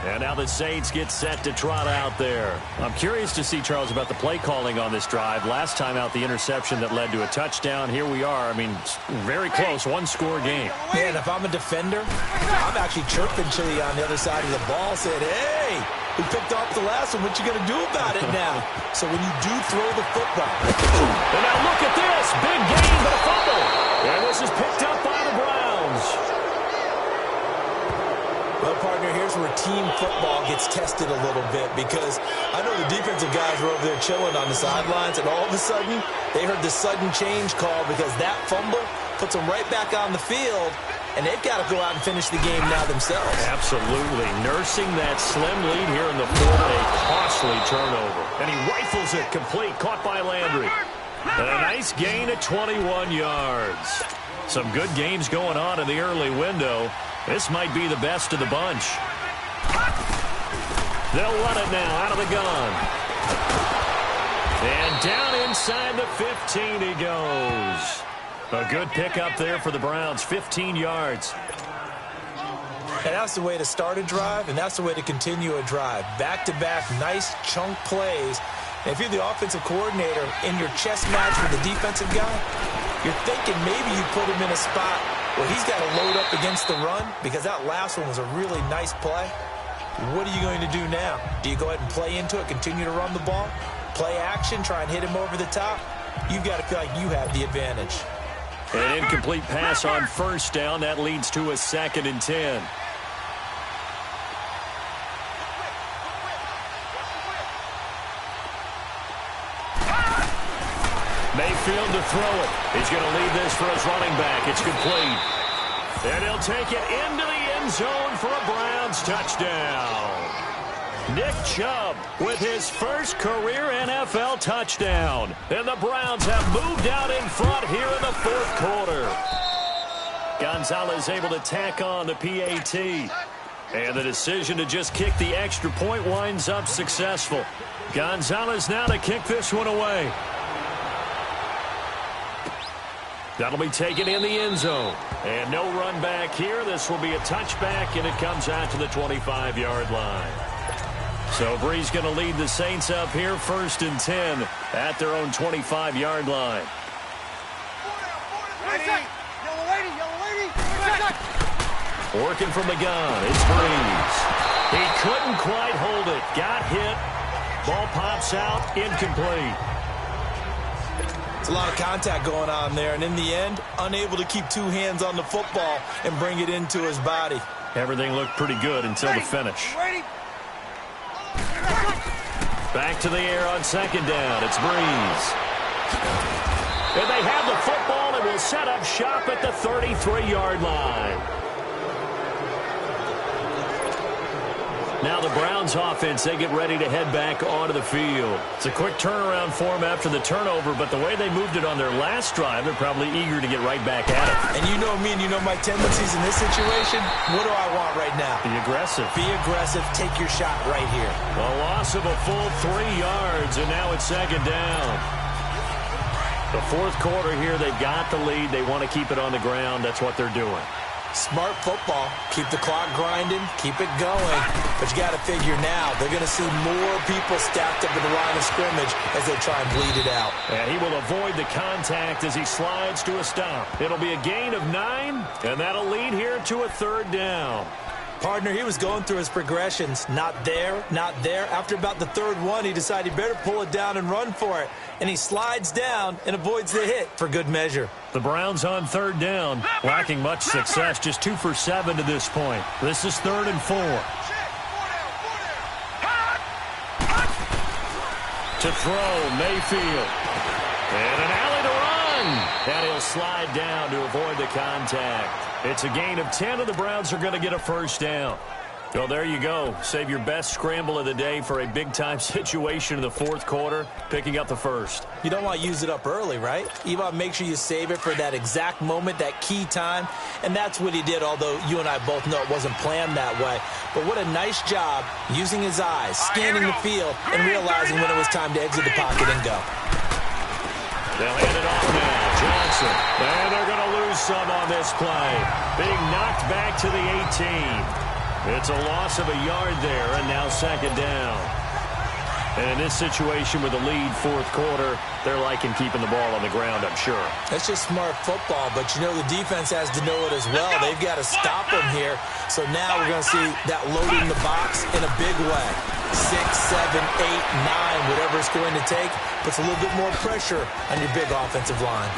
And now the Saints get set to trot out there. I'm curious to see, Charles, about the play calling on this drive. Last time out, the interception that led to a touchdown. Here we are. I mean, very close, one-score game. Man, if I'm a defender, I'm actually chirping Chili on the other side of the ball, saying, hey, we picked off the last one. What you going to do about it now? So when you do throw the football. And now look at this. Big gain, but a fumble. And this is picked up by the Browns. Well, partner, here's where team football gets tested a little bit because I know the defensive guys were over there chilling on the sidelines, and all of a sudden, they heard the sudden change call because that fumble puts them right back on the field, and they've got to go out and finish the game now themselves. Absolutely. Nursing that slim lead here in the fourth, a costly turnover. And he rifles it complete, caught by Landry. And a nice gain at 21 yards. Some good games going on in the early window. This might be the best of the bunch. They'll run it now out of the gun. And down inside the 15 he goes. A good pickup there for the Browns, 15 yards. And that's the way to start a drive, and that's the way to continue a drive. Back-to-back, nice chunk plays. And if you're the offensive coordinator in your chess match with the defensive guy, you're thinking maybe you put him in a spot where he's got to load up against the run because that last one was a really nice play. What are you going to do now? Do you go ahead and play into it, continue to run the ball, play action, try and hit him over the top? You've got to feel like you have the advantage. An incomplete pass on first down. That leads to a 2nd and 10. Mayfield to throw it. He's going to lead this for his running back. It's complete. And he'll take it into the end zone for a Browns touchdown. Nick Chubb with his first career NFL touchdown. And the Browns have moved out in front here in the fourth quarter. Gonzalez able to tack on the PAT. And the decision to just kick the extra point winds up successful. Gonzalez now to kick this one away. That'll be taken in the end zone. And no run back here. This will be a touchback, and it comes out to the 25-yard line. So Bree's going to lead the Saints up here, 1st and 10 at their own 25-yard line. Working from the gun, it's Breeze. He couldn't quite hold it. Got hit. Ball pops out, incomplete. It's a lot of contact going on there, and in the end, unable to keep two hands on the football and bring it into his body. Everything looked pretty good until the finish. Back to the air on 2nd down. It's Breeze. And they have the football and will They'll set up shop at the 33-yard line. Now the Browns offense, they get ready to head back onto the field. It's a quick turnaround for them after the turnover, but the way they moved it on their last drive, they're probably eager to get right back at it. And you know me and you know my tendencies in this situation. What do I want right now? Be aggressive. Be aggressive. Take your shot right here. A loss of a full 3 yards, and now it's second down. The fourth quarter here, they've got the lead. They want to keep it on the ground. That's what they're doing. Smart football. Keep the clock grinding. Keep it going. But you got to figure now, they're going to see more people stacked up in the line of scrimmage as they try and bleed it out. And he will avoid the contact as he slides to a stop. It'll be a gain of 9, and that'll lead here to a third down. Partner, he was going through his progressions. Not there, not there. After about the third one, he decided he better pull it down and run for it. And he slides down and avoids the hit for good measure. The Browns on third down, lacking much success, just 2 for 7 to this point. This is 3rd and 4. To throw, Mayfield. And an alley to run. And he'll slide down to avoid the contact. It's a gain of 10, and the Browns are going to get a first down. Well, there you go. Save your best scramble of the day for a big-time situation in the fourth quarter, picking up the first. You don't want to use it up early, right? You want to make sure you save it for that exact moment, that key time. And that's what he did, although you and I both know it wasn't planned that way. But what a nice job using his eyes, scanning the field, and realizing when it was time to exit the pocket and go. They'll hand it off now. Johnson. And they're going to lose some on this play. Being knocked back to the 18. It's a loss of a yard there, and now second down. And in this situation with the lead fourth quarter, they're liking keeping the ball on the ground, I'm sure. That's just smart football, but you know the defense has to know it as well. They've got to stop them here. So now we're going to see that load in the box in a big way. 6, 7, 8, 9, whatever it's going to take, puts a little bit more pressure on your big offensive line.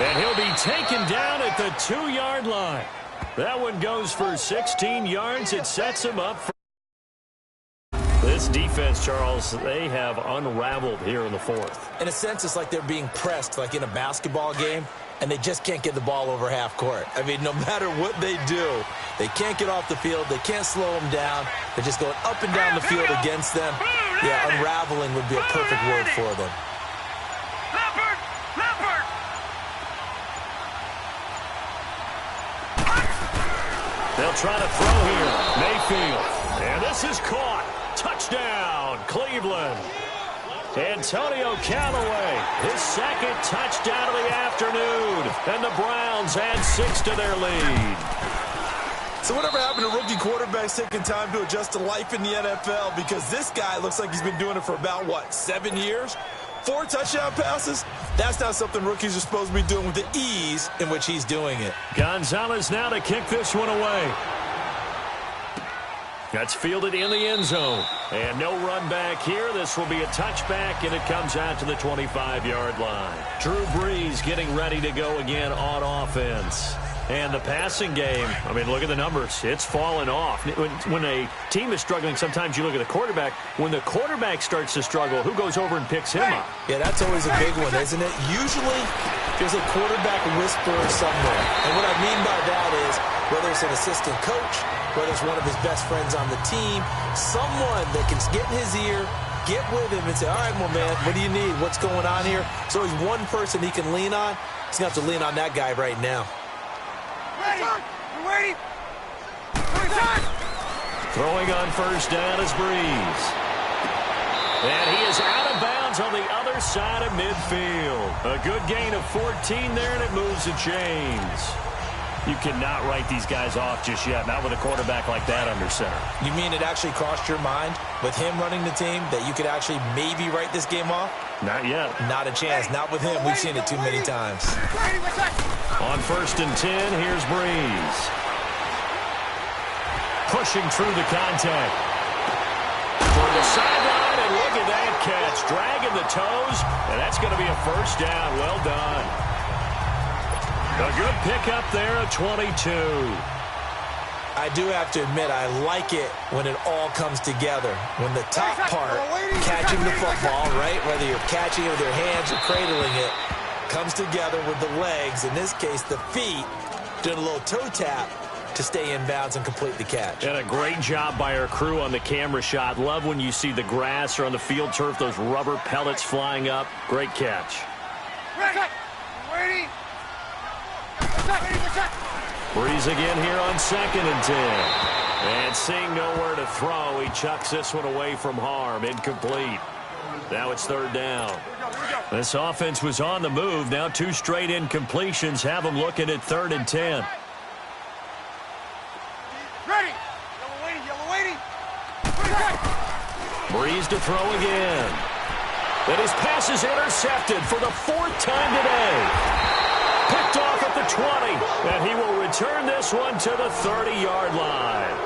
And he'll be taken down at the 2-yard line. That one goes for 16 yards. It sets him up for this defense, Charles. They have unraveled here in the fourth. In a sense, it's like they're being pressed, like in a basketball game, and they just can't get the ball over half court. I mean, no matter what they do, they can't get off the field. They can't slow them down. They're just going up and down the field against them. Yeah, unraveling would be a perfect word for them. They'll try to throw here. Mayfield. And this is caught. Touchdown, Cleveland. Antonio Callaway, his second touchdown of the afternoon. And the Browns add 6 to their lead. So whatever happened to rookie quarterbacks taking time to adjust to life in the NFL? Because this guy looks like he's been doing it for about, 7 years? 4 touchdown passes? That's not something rookies are supposed to be doing with the ease in which he's doing it. Gonzalez now to kick this one away. That's fielded in the end zone. And no run back here. This will be a touchback, and it comes out to the 25-yard line. Drew Brees getting ready to go again on offense. And the passing game, I mean, look at the numbers. It's fallen off. When a team is struggling, sometimes you look at the quarterback. When the quarterback starts to struggle, who goes over and picks him up? Yeah, that's always a big one, isn't it? Usually, there's a quarterback whisperer somewhere. And what I mean by that is, whether it's an assistant coach, whether it's one of his best friends on the team, someone that can get in his ear, get with him and say, all right, well, man, what do you need? What's going on here? There's always one person he can lean on. He's going to have to lean on that guy right now. Ready. Throwing on first down is Brees. And he is out of bounds on the other side of midfield. A good gain of 14 there, and it moves the chains. You cannot write these guys off just yet, not with a quarterback like that under center. You mean it actually crossed your mind with him running the team that you could actually maybe write this game off? Not yet. Not a chance. Not with him. We've seen it too many times. On first and 10, here's Brees. Pushing through the contact. For the sideline, and look at that catch. Dragging the toes, and that's going to be a first down. Well done. A good pickup there at 22. I do have to admit, I like it when it all comes together. When the top part, catching the football, right, whether you're catching it with your hands or cradling it, comes together with the legs, in this case the feet, doing a little toe tap to stay in bounds and complete the catch. And a great job by our crew on the camera shot. Love when you see the grass or on the field turf, those rubber pellets flying up. Great catch. Breeze again here on 2nd and 10. And seeing nowhere to throw, he chucks this one away from harm. Incomplete. Now it's 3rd down. This offense was on the move. Now 2 straight incompletions have them looking at 3rd and 10. Ready. Yellow waiting. Breeze to throw again. And his pass is intercepted for the 4th time today. Picked off at the 20. And he will return this one to the 30-yard line.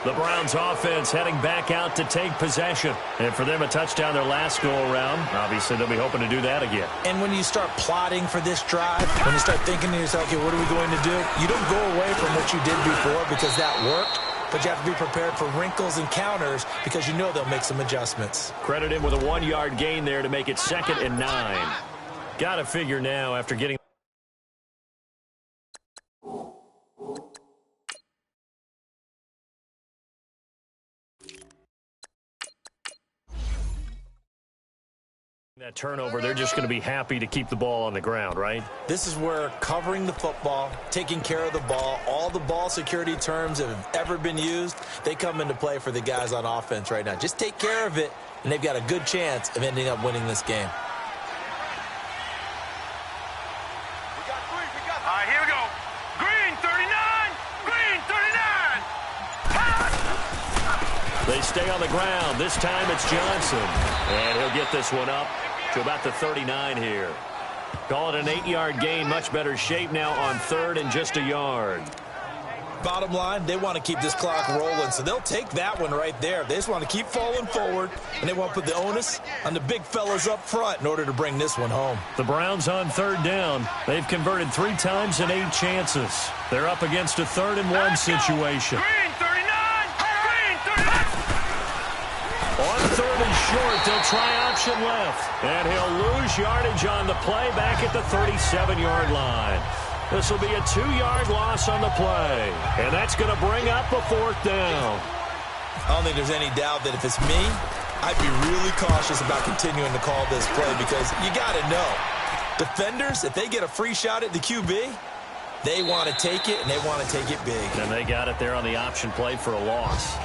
The Browns offense heading back out to take possession. And for them, a touchdown their last go-around. Obviously, they'll be hoping to do that again. And when you start plotting for this drive, when you start thinking to yourself, okay, what are we going to do? You don't go away from what you did before because that worked, but you have to be prepared for wrinkles and counters because you know they'll make some adjustments. Credit him with a 1-yard gain there to make it 2nd and 9. Got to figure now after getting that turnover, they're just going to be happy to keep the ball on the ground, right? This is where covering the football, taking care of the ball, all the ball security terms that have ever been used, they come into play for the guys on offense right now. Just take care of it, and they've got a good chance of ending up winning this game. All right, here we go. Green 39. Green 39. Pass. They stay on the ground. This time it's Johnson. And he'll get this one up to about the 39 here. Call it an 8-yard gain. Much better shape now on 3rd and just a yard. Bottom line, they want to keep this clock rolling, so they'll take that one right there. They just want to keep falling forward, and they want to put the onus on the big fellas up front in order to bring this one home. The Browns on 3rd down. They've converted 3 times in 8 chances. They're up against a 3rd and 1 situation. Green 39. Green 39. On 3rd and short, they'll try option left. And he'll lose yardage on the play back at the 37-yard line. This will be a 2-yard loss on the play. And that's going to bring up a 4th down. I don't think there's any doubt that if it's me, I'd be really cautious about continuing to call this play because you got to know, defenders, if they get a free shot at the QB, they want to take it, and they want to take it big. And they got it there on the option play for a loss.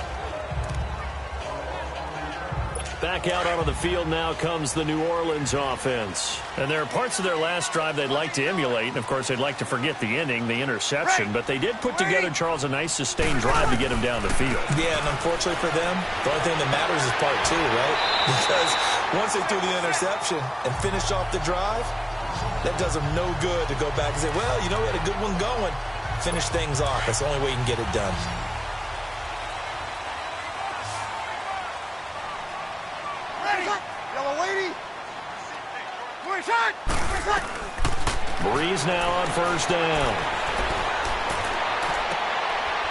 Back out onto the field now comes the New Orleans offense. And there are parts of their last drive they'd like to emulate. And, of course, they'd like to forget the ending, the interception. But they did put together, Charles, a nice sustained drive to get him down the field. Yeah, and unfortunately for them, the only thing that matters is part 2, right? Because once they threw the interception and finished off the drive, that does them no good to go back and say, well, you know, we had a good one going. Finish things off. That's the only way you can get it done. Breeze now on 1st down.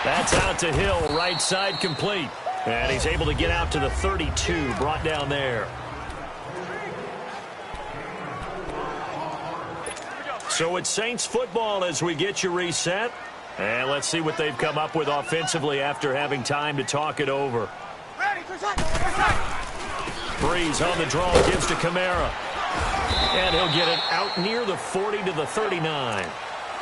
That's out to Hill, right side complete. And he's able to get out to the 32, brought down there. So it's Saints football as we get you reset. And let's see what they've come up with offensively after having time to talk it over. Breeze on the draw, gives to Kamara. And he'll get it out near the 40 to the 39.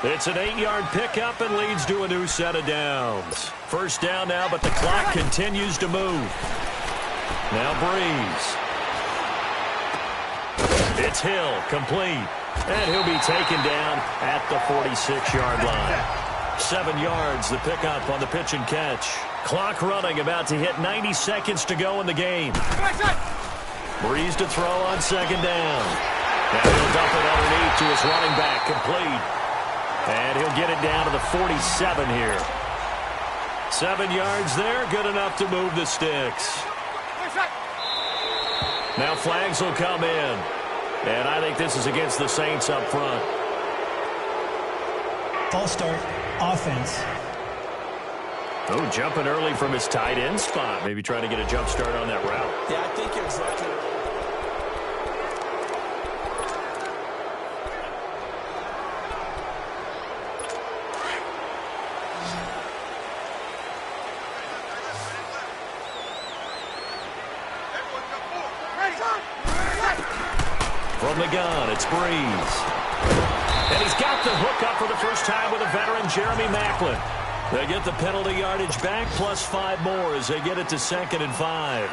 It's an 8-yard pickup and leads to a new set of downs. 1st down now, but the clock continues to move. Now Breeze. It's Hill, complete. And he'll be taken down at the 46-yard line. 7 yards, the pickup on the pitch and catch. Clock running, about to hit 90 seconds to go in the game. Breeze to throw on 2nd down. And he'll dump it underneath to his running back, complete. And he'll get it down to the 47 here. 7 yards there, good enough to move the sticks. Now flags will come in. And I think this is against the Saints up front. False start, offense. Oh, jumping early from his tight end spot. Maybe trying to get a jump start on that route. Yeah, I think you're exactly right. From the gun, it's Breeze. And he's got the hook up for the first time with a veteran, Jeremy Maclin. They get the penalty yardage back, plus 5 more as they get it to 2nd and 5.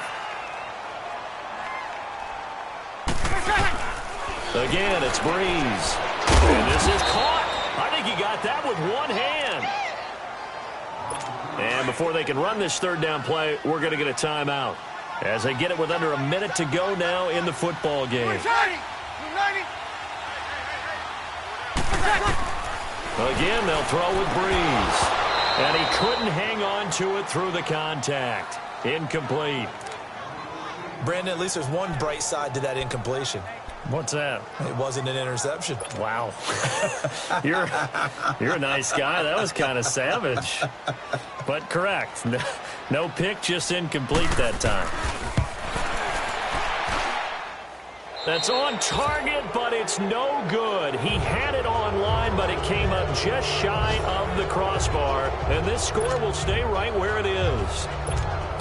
Again, it's Breeze. And this is caught. I think he got that with one hand. And before they can run this third down play, we're going to get a timeout. As they get it with under a minute to go now in the football game. Again, they'll throw with Breeze. And he couldn't hang on to it through the contact. Incomplete. Brandon, at least there's one bright side to that incompletion. What's that? It wasn't an interception. Wow. You're a nice guy. That was kind of savage. But correct. No pick, just incomplete that time. That's on target, but it's no good. He had it on line, but it came up just shy of the crossbar. And this score will stay right where it is.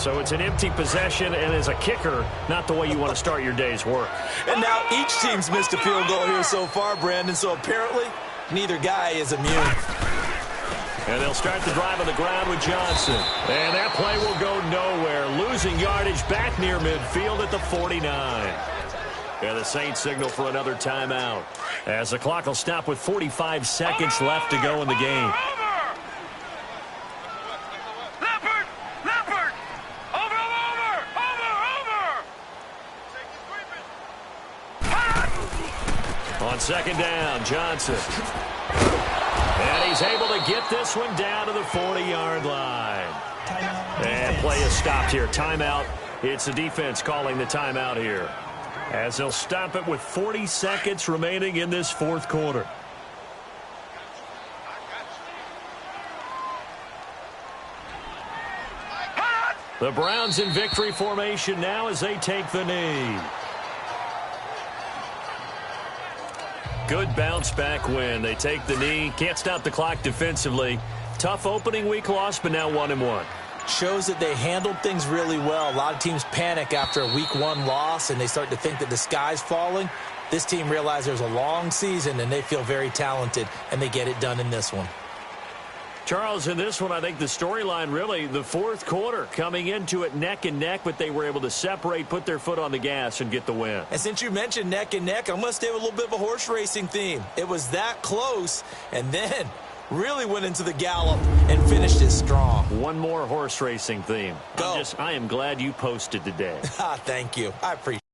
So it's an empty possession, and as a kicker, not the way you want to start your day's work. And now each team's missed a field goal here so far, Brandon, so apparently neither guy is immune. And they'll start the drive on the ground with Johnson. And that play will go nowhere, losing yardage back near midfield at the 49. And the Saints signal for another timeout, as the clock will stop with 45 seconds left to go in the game. On 2nd down, Johnson. And he's able to get this one down to the 40-yard line. And play is stopped here. Timeout. It's the defense calling the timeout here, as they'll stop it with 40 seconds remaining in this fourth quarter. The Browns in victory formation now as they take the knee. Good bounce-back win. They take the knee. Can't stop the clock defensively. Tough opening week loss, but now 1-1. Shows that they handled things really well. A lot of teams panic after a week 1 loss, and they start to think that the sky's falling. This team realizes there's a long season, and they feel very talented, and they get it done in this one. Charles, in this one, I think the storyline really, the fourth quarter, coming into it neck and neck, but they were able to separate, put their foot on the gas, and get the win. And since you mentioned neck and neck, I'm going to stay with a little bit of a horse racing theme. It was that close, and then really went into the gallop and finished it strong. One more horse racing theme. Go. I am glad you posted today. Thank you. I appreciate it.